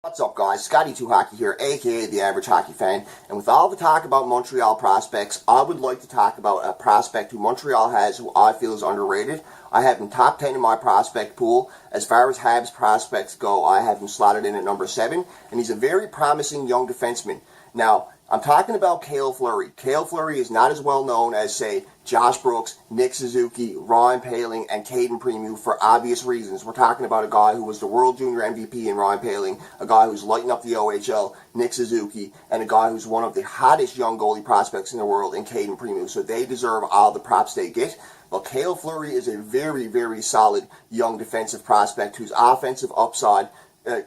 What's up, guys? Scotty2Hockey here, aka the Average Hockey Fan, and with all the talk about Montreal prospects, I would like to talk about a prospect who Montreal has who I feel is underrated. I have him top 10 in my prospect pool. As far as Habs prospects go, I have him slotted in at number 7, and he's a very promising young defenseman. Now, I'm talking about Cale Fleury. Cale Fleury is not as well known as, say, Josh Brooks, Nick Suzuki, Ryan Poehling, and Caden Premu for obvious reasons. We're talking about a guy who was the World Junior MVP in Ryan Poehling, a guy who's lighting up the OHL, Nick Suzuki, and a guy who's one of the hottest young goalie prospects in the world in Caden Premu. So they deserve all the props they get. Well, Cale Fleury is a very, very solid young defensive prospect whose offensive upside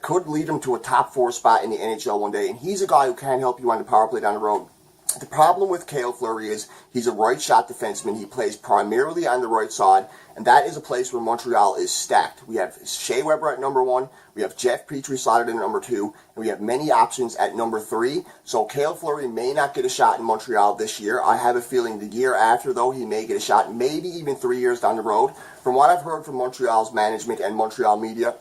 could lead him to a top 4 spot in the NHL one day, and he's a guy who can help you on the power play down the road. The problem with Cale Fleury is he's a right shot defenseman. He plays primarily on the right side, and that is a place where Montreal is stacked. We have Shea Weber at number 1, we have Jeff Petrie slotted in at number 2, and we have many options at number 3. So Cale Fleury may not get a shot in Montreal this year. I have a feeling the year after, though, he may get a shot, maybe even 3 years down the road. From what I've heard from Montreal's management and Montreal media,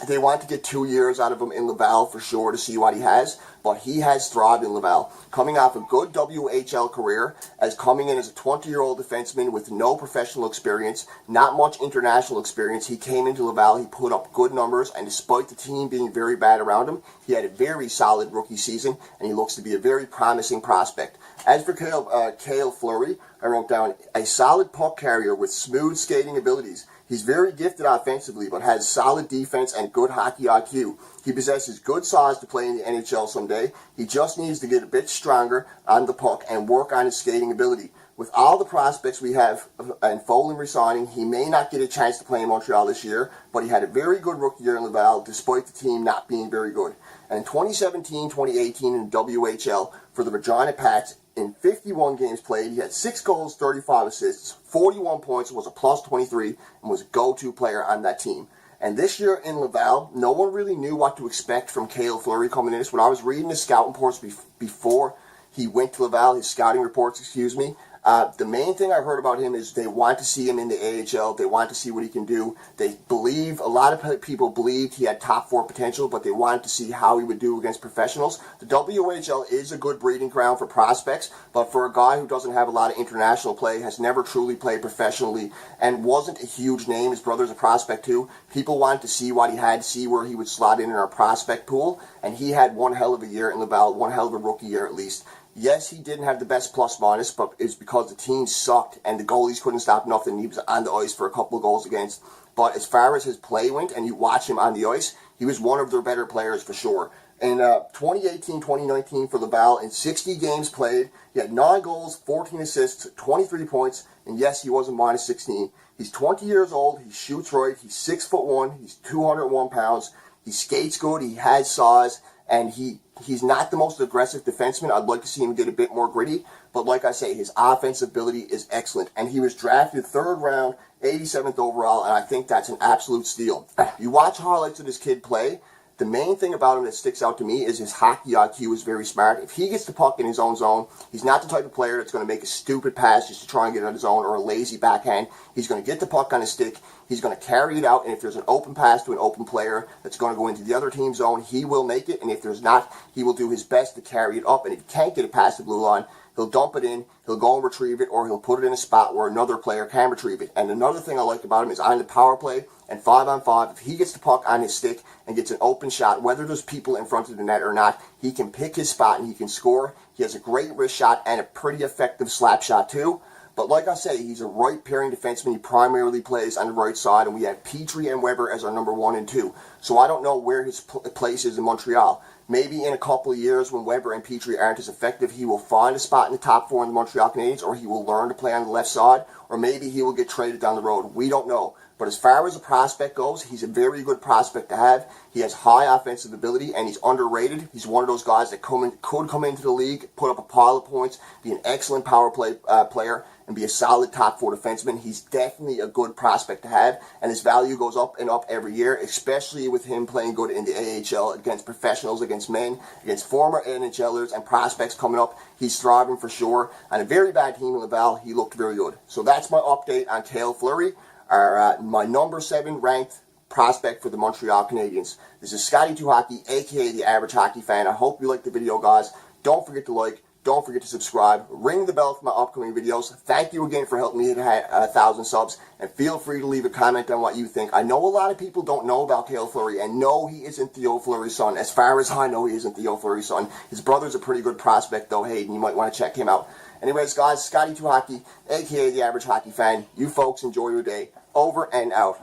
they want to get 2 years out of him in Laval for sure to see what he has, but he has thrived in Laval. Coming off a good WHL career, as coming in as a 20-year-old defenseman with no professional experience, not much international experience, he came into Laval, he put up good numbers, and despite the team being very bad around him, he had a very solid rookie season, and he looks to be a very promising prospect. As for Cale Fleury, I wrote down a solid puck carrier with smooth skating abilities. He's very gifted offensively, but has solid defense and good hockey IQ. He possesses good size to play in the NHL someday. He just needs to get a bit stronger on the puck and work on his skating ability. With all the prospects we have and Foley resigning, he may not get a chance to play in Montreal this year, but he had a very good rookie year in Laval despite the team not being very good. And in 2017-2018 in WHL for the Regina Pats, in 51 games played, he had 6 goals, 35 assists, 41 points, was a plus 23, and was a go-to player on that team. And this year in Laval, no one really knew what to expect from Cale Fleury coming in. When I was reading his scouting reports before he went to Laval, his scouting reports, the main thing I heard about him is they want to see him in the AHL. They want to see what he can do. They believe, a lot of people believed he had top 4 potential, but they wanted to see how he would do against professionals. The WHL is a good breeding ground for prospects, but for a guy who doesn't have a lot of international play, has never truly played professionally, and wasn't a huge name, his brother's a prospect too, people wanted to see what he had, see where he would slot in our prospect pool, and he had one hell of a year in Laval, one hell of a rookie year at least. Yes, he didn't have the best plus-minus, but it's because the team sucked and the goalies couldn't stop nothing. He was on the ice for a couple of goals against. But as far as his play went, and you watch him on the ice, he was one of their better players for sure. In 2018-2019 for Laval, in 60 games played, he had 9 goals, 14 assists, 23 points, and yes, he was a minus 16. He's 20 years old, he shoots right, he's 6'1", he's 201 pounds, he skates good, he has size, and he's not the most aggressive defenseman. I'd like to see him get a bit more gritty. But like I say, his offensive ability is excellent. And he was drafted 3rd round, 87th overall, and I think that's an absolute steal. You watch highlights of this kid play, the main thing about him that sticks out to me is his hockey IQ is very smart. If he gets the puck in his own zone, he's not the type of player that's going to make a stupid pass just to try and get it on his own or a lazy backhand. He's going to get the puck on his stick. He's going to carry it out, and if there's an open pass to an open player that's going to go into the other team's zone, he will make it, and if there's not, he will do his best to carry it up, and if he can't get it past the blue line, he'll dump it in, he'll go and retrieve it, or he'll put it in a spot where another player can retrieve it. And another thing I like about him is on the power play and 5-on-5, if he gets the puck on his stick and gets an open shot, whether there's people in front of the net or not, he can pick his spot and he can score. He has a great wrist shot and a pretty effective slap shot too. But like I say, he's a right-pairing defenseman. He primarily plays on the right side, and we have Petrie and Weber as our number 1 and 2. So I don't know where his place is in Montreal. Maybe in a couple of years when Weber and Petrie aren't as effective, he will find a spot in the top 4 in the Montreal Canadiens, or he will learn to play on the left side, or maybe he will get traded down the road. We don't know. But as far as a prospect goes, he's a very good prospect to have. He has high offensive ability, and he's underrated. He's one of those guys that could come into the league, put up a pile of points, be an excellent power play player, and be a solid top 4 defenseman. He's definitely a good prospect to have, and his value goes up and up every year, especially with him playing good in the AHL against professionals, against men, against former NHLers and prospects coming up. He's thriving for sure. On a very bad team in Laval, he looked very good. So that's my update on Cale Fleury. My number 7 ranked prospect for the Montreal Canadiens. This is Scotty 2 Hockey, aka the Average Hockey Fan. I hope you liked the video, guys. Don't forget to like, don't forget to subscribe, ring the bell for my upcoming videos. Thank you again for helping me hit 1,000 subs, and feel free to leave a comment on what you think. I know a lot of people don't know about Cale Fleury, and no, he isn't Cale Fleury's son. As far as I know, he isn't Cale Fleury's son. His brother's a pretty good prospect, though, Hayden. You might want to check him out. Anyways, guys, Scotty 2 Hockey, aka the Average Hockey Fan. You folks enjoy your day. Over and out.